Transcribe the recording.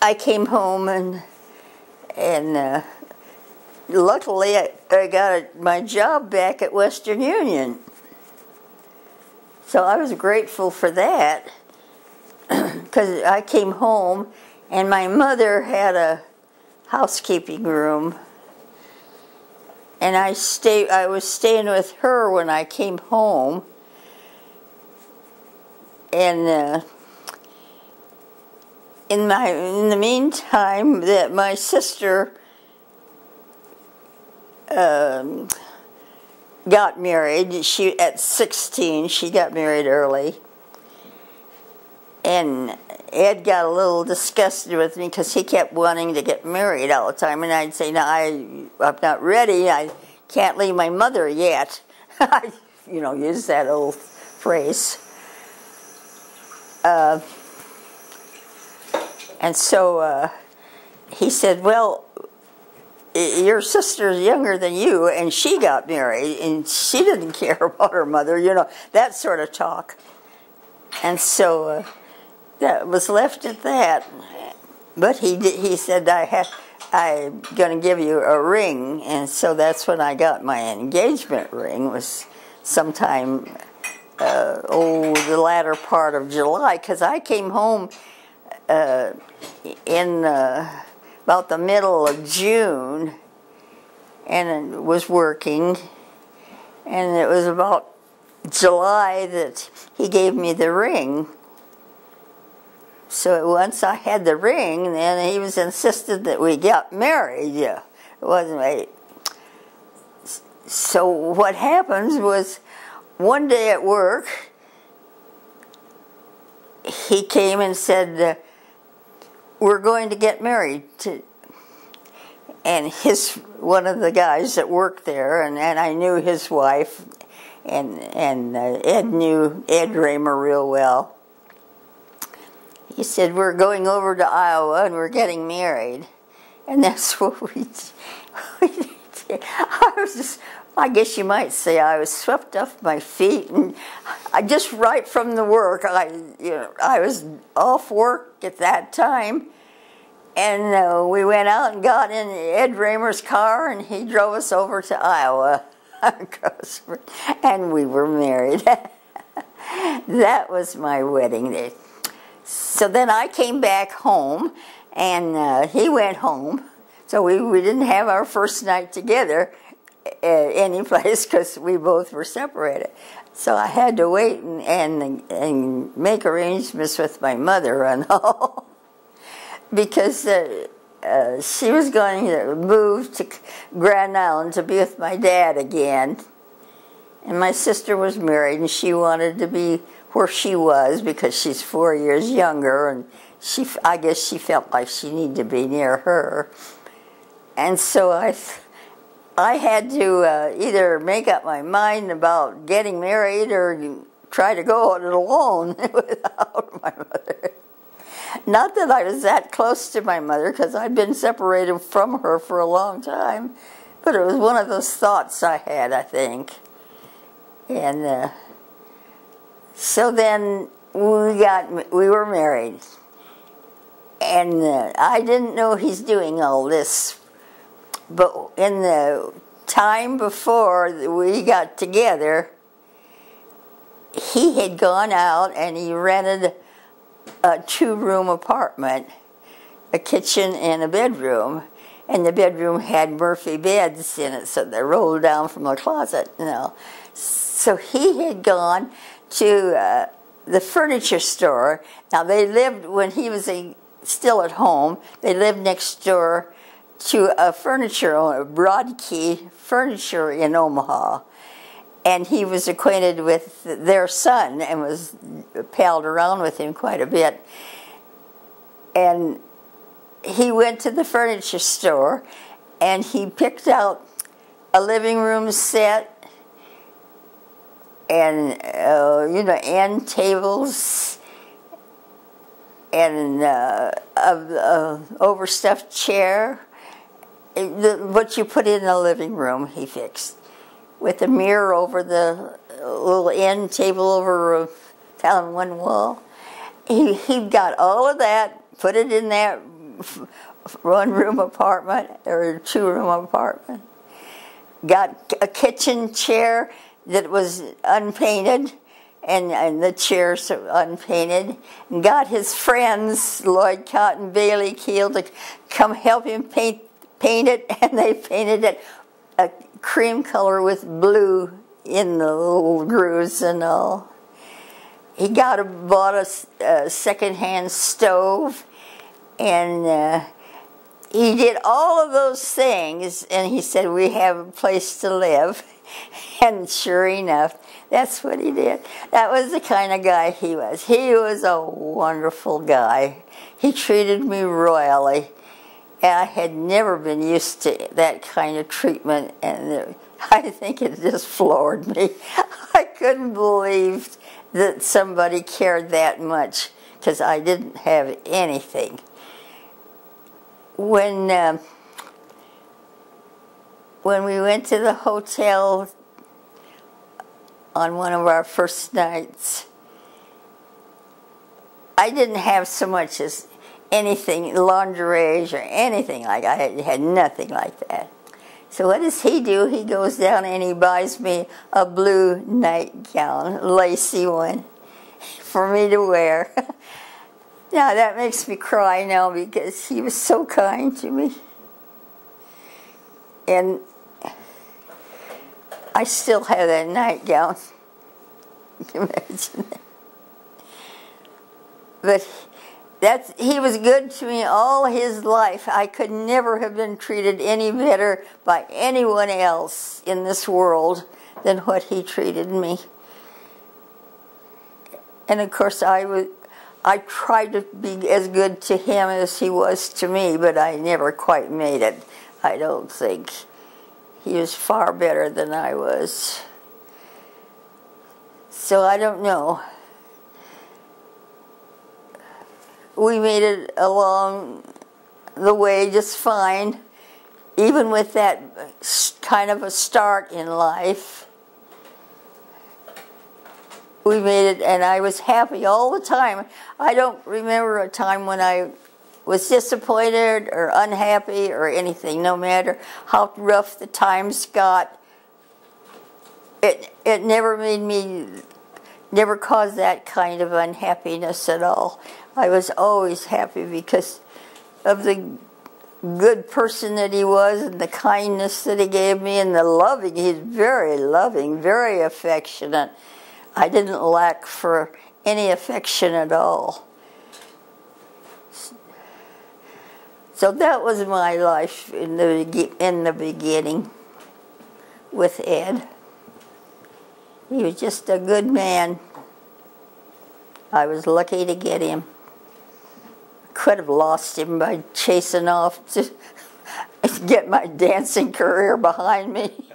I came home and luckily I got my job back at Western Union. So I was grateful for that because I came home and my mother had a housekeeping room, and I was staying with her when I came home, and in the meantime that my sister got married. At 16 she got married early, and Ed got a little disgusted with me because he kept wanting to get married all the time, and I'd say, no, I'm not ready, I can't leave my mother yet. I use that old phrase. And so he said, well, your sister's younger than you, and she got married, and she didn't care about her mother, that sort of talk. And so that was left at that. But he said, I'm going to give you a ring, and so that's when I got my engagement ring. It was sometime, the latter part of July, because I came home in about the middle of June, and was working, and it was about July that he gave me the ring. So once I had the ring, then he was insisted that we got married. Yeah, it wasn't right. So what happens was, one day at work, he came and said, we're going to get married. And one of the guys that worked there, and I knew his wife, and Ed knew Ed Raymer real well. He said, we're going over to Iowa and we're getting married. And that's what we did. I guess you might say I was swept off my feet, and I just right from the work, I was off work at that time, and we went out and got in Ed Raymer's car, and he drove us over to Iowa, and we were married. That was my wedding day. So then I came back home, and he went home, so we didn't have our first night together any place because we both were separated. So I had to wait and make arrangements with my mother and all, because she was going to move to Grand Island to be with my dad again, and my sister was married, and she wanted to be where she was because she's 4 years younger, and I guess she felt like she needed to be near her. And so I had to either make up my mind about getting married or try to go on it alone without my mother. Not that I was that close to my mother, because I'd been separated from her for a long time, but it was one of those thoughts I had, I think. And so then we were married, and I didn't know he's doing all this. But in the time before we got together, he had gone out and he rented a 2-room apartment, a kitchen and a bedroom, and the bedroom had Murphy beds in it, so they rolled down from the closet, So he had gone to the furniture store. Now they lived, when he was still at home, they lived next door to a furniture owner, Broadkey Furniture in Omaha, and he was acquainted with their son and was palled around with him quite a bit. And he went to the furniture store and he picked out a living room set and end tables and a overstuffed chair. What you put in the living room, he fixed, with a mirror over the little end table down one wall. He got all of that, put it in that one-room apartment or a two-room apartment. Got a kitchen chair that was unpainted, and the chairs are unpainted. And got his friends, Lloyd Cotton, Bailey Keel, to come help him paint it, and they painted it a cream color with blue in the little grooves and all. He bought a second-hand stove, and he did all of those things, and he said, we have a place to live. And sure enough, that's what he did. That was the kind of guy he was. He was a wonderful guy. He treated me royally. And I had never been used to that kind of treatment, and I think it just floored me. I couldn't believe that somebody cared that much, because I didn't have anything. When we went to the hotel on one of our first nights, I didn't have so much as anything, lingerie or anything like that. I had nothing like that. So what does he do? He goes down and he buys me a blue nightgown, lacy one, for me to wear. Now that makes me cry now, because he was so kind to me. And I still have that nightgown. Can you imagine that? But he was good to me all his life. I could never have been treated any better by anyone else in this world than what he treated me. And of course I tried to be as good to him as he was to me, but I never quite made it, I don't think. He was far better than I was. So I don't know. We made it along the way just fine, even with that kind of a start in life. We made it, and I was happy all the time. I don't remember a time when I was disappointed or unhappy or anything, no matter how rough the times got. It never made me, never caused that kind of unhappiness at all. I was always happy because of the good person that he was, and the kindness that he gave me, and the loving. He's very loving, very affectionate. I didn't lack for any affection at all. So that was my life in the beginning with Ed. He was just a good man. I was lucky to get him. Could have lost him by chasing off to get my dancing career behind me.